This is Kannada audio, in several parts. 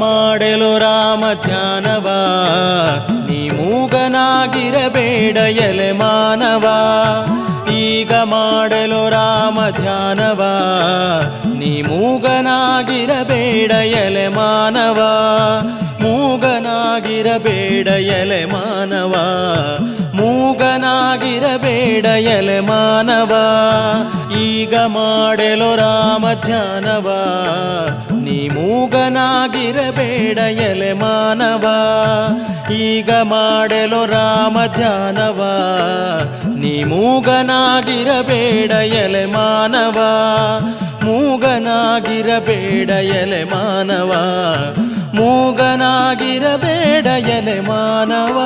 ಮಾಡಲು ರಾಮ ಧ್ಯಾನವ, ನೀ ಮೂಗನಾಗಿರಬೇಡ ಎಲೆ ಮಾನವ. ಈಗ ಮಾಡಲು ರಾಮ ಧ್ಯಾನವ, ನೀ ಮೂಗನಾಗಿರಬೇಡ ಎಲೆ ಮಾನವ. ಮೂಗನಾಗಿರಬೇಡ ಎಲೆ ಮಾನವ, ಮೂಗನಾಗಿರಬೇಡ ಎಲೆ ಮಾನವ. ಈಗ ಮಾಡಲು ರಾಮ ಧ್ಯಾನವ, ನೀ ಮೂಗನಾಗಿರಬೇಡ ಎಲೆ ಮಾನವ. ಈಗ ಮಾಡಲು ರಾಮ ಧ್ಯಾನವ, ನೀ ಮೂಗನಾಗಿರಬೇಡ ಎಲೆ ಮಾನವ. ಮೂಗನಾಗಿರಬೇಡ ಎಲೆ ಮಾನವ, ಮೂಗನಾಗಿರಬೇಡ ಎಲೆ ಮಾನವ.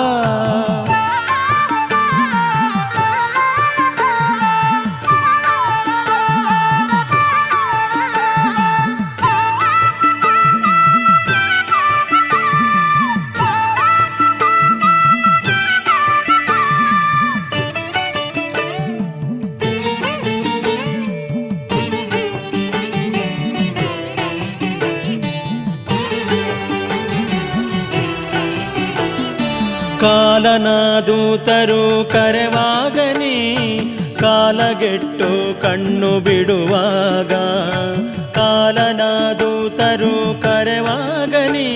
ಕಾಲನ ದೂತರು ಕರೆವಾಗನಿ, ಕಾಲಗೆಟ್ಟು ಕಣ್ಣು ಬಿಡುವಾಗ. ಕಾಲನ ದೂತರು ಕರೆವಾಗನಿ,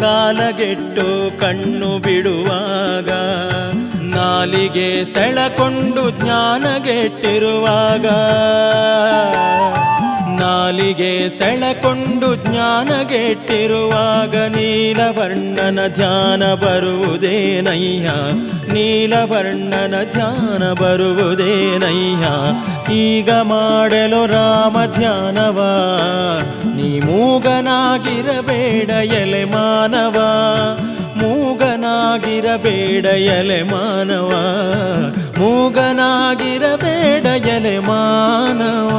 ಕಾಲಗೆಟ್ಟು ಕಣ್ಣು ಬಿಡುವಾಗ. ನಾಲಿಗೆ ಸೆಳಕೊಂಡು ಜ್ಞಾನಗೆಟ್ಟಿರುವಾಗ, ನಾಲಿಗೆ ಸೆಳಕೊಂಡು ಜ್ಞಾನಗೆಟ್ಟಿರುವಾಗ. ನೀಲವರ್ಣನ ಧ್ಯಾನ ಬರುವುದೇನಯ್ಯ, ನೀಲವರ್ಣನ ಧ್ಯಾನ ಬರುವುದೇನಯ್ಯ. ಈಗ ಮಾಡಲು ರಾಮ ಧ್ಯಾನವ, ನೀ ಮೂಗನಾಗಿರಬೇಡ ಎಲೆ ಮಾನವ. ಮೂಗನಾಗಿರಬೇಡ ಎಲೆ ಮಾನವ, ಮೂಗನಾಗಿರಬೇಡ ಎಲೆ ಮಾನವ.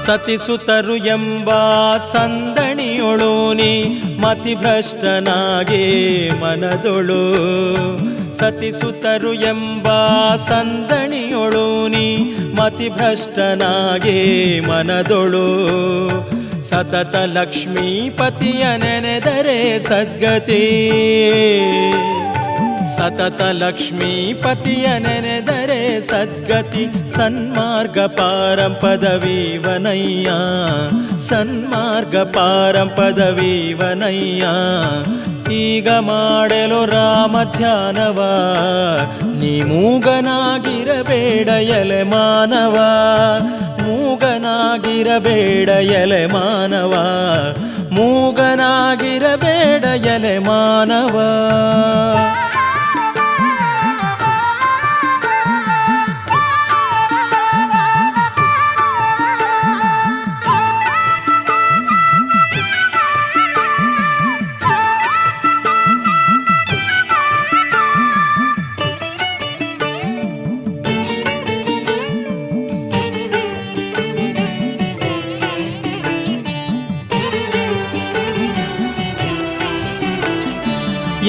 ಸತಿಸುತರು ಎಂಬ ಸಂದಣಿಯೊಳು ನೀ ಮತಿಭ್ರಷ್ಟನಾಗಿ ಮನದೊಳು. ಸತಿಸುತರು ಎಂಬ ಸಂದಣಿಯೊಳು ನೀ ಮತಿಭ್ರಷ್ಟನಾಗಿ ಮನದೊಳು. ಸತತ ಲಕ್ಷ್ಮೀಪತಿಯ ನೆನೆದರೆ ಸದ್ಗತಿ, ಸತತ ಲಕ್ಷ್ಮೀಪತಿಯ ನೆನೆದರೆ ಸದ್ಗತಿ. ಸನ್ಮಾರ್ಗ ಪಾರಂಪದವೀವನಯ್ಯ, ಸನ್ಮಾರ್ಗ ಪಾರಂಪದವೀವನಯ್ಯ. ಈಗ ಮಾಡಲು ರಾಮ ಧ್ಯಾನವ, ನೀ ಮೂಗನಾಗಿರಬೇಡ ಎಲೆ ಮಾನವ. ಮೂಗನಾಗಿರಬೇಡ ಎಲೆ ಮಾನವ, ಮೂಗನಾಗಿರಬೇಡ ಎಲೆ ಮಾನವ.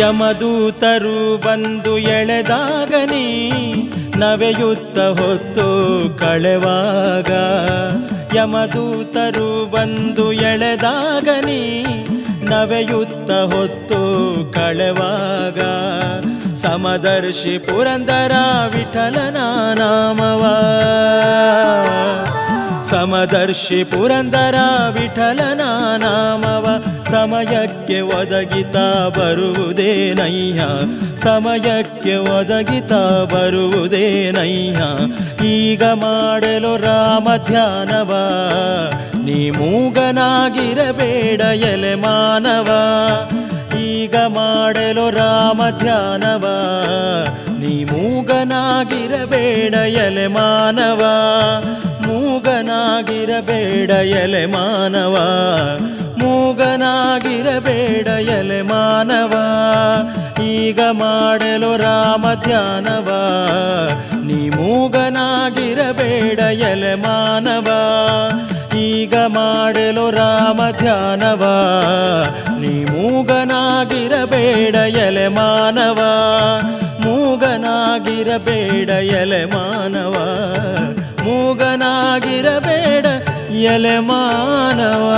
ಯಮದೂತರು ಬಂದು ಎಳೆದಾಗನಿ, ನವೆಯುತ್ತ ಹೊತ್ತು ಕಳೆವಾಗ. ಯಮದೂತರು ಬಂದು ಎಳೆದಾಗನಿ, ನವೆಯುತ್ತ ಹೊತ್ತು ಕಳೆವಾಗ. ಸಮದರ್ಶಿ ಪುರಂದರ ವಿಠಲನ ನಾಮವ, ಸಮದರ್ಶಿ ಪುರಂದರ ವಿಠಲನ ನಾಮವ. ಸಮಯಕ್ಕೆ ಒದಗಿತಾ ಬರುವುದೇನಯ್ಯ, ಸಮಯಕ್ಕೆ ಒದಗಿತಾ ಬರುವುದೇನಯ್ಯ. ಈಗ ಮಾಡಲು ರಾಮ ಧ್ಯಾನವ, ನೀ ಮೂಗನಾಗಿರಬೇಡ ಎಲೆ ಮಾನವ. ಈಗ ಮಾಡಲು ರಾಮ ಧ್ಯಾನವ, ನೀ ಮೂಗನಾಗಿರಬೇಡ ಎಲೆ ಮಾನವ. ಮೂಗನಾಗಿರಬೇಡ ಎಲೆ ಮಾನವ, ಮೂಗನಾಗಿರಬೇಡ ಎಲೆ ಮಾನವ. ಈಗ ಮಾಡಲು ರಾಮ ಧ್ಯಾನವ, ನೀ ಮೂಗನಾಗಿರಬೇಡ ಎಲೆ ಮಾನವ. ಈಗ ಮಾಡಲು ರಾಮ ಧ್ಯಾನವ ನೀ ಮೂಗನಾಗಿರಬೇಡ ಎಲೆ ಮಾನವ ಮೂಗನಾಗಿರಬೇಡ ಎಲೆ ಮಾನವ ಮೂಗನಾಗಿರಬೇಡ ಎಲೆ ಮಾನವ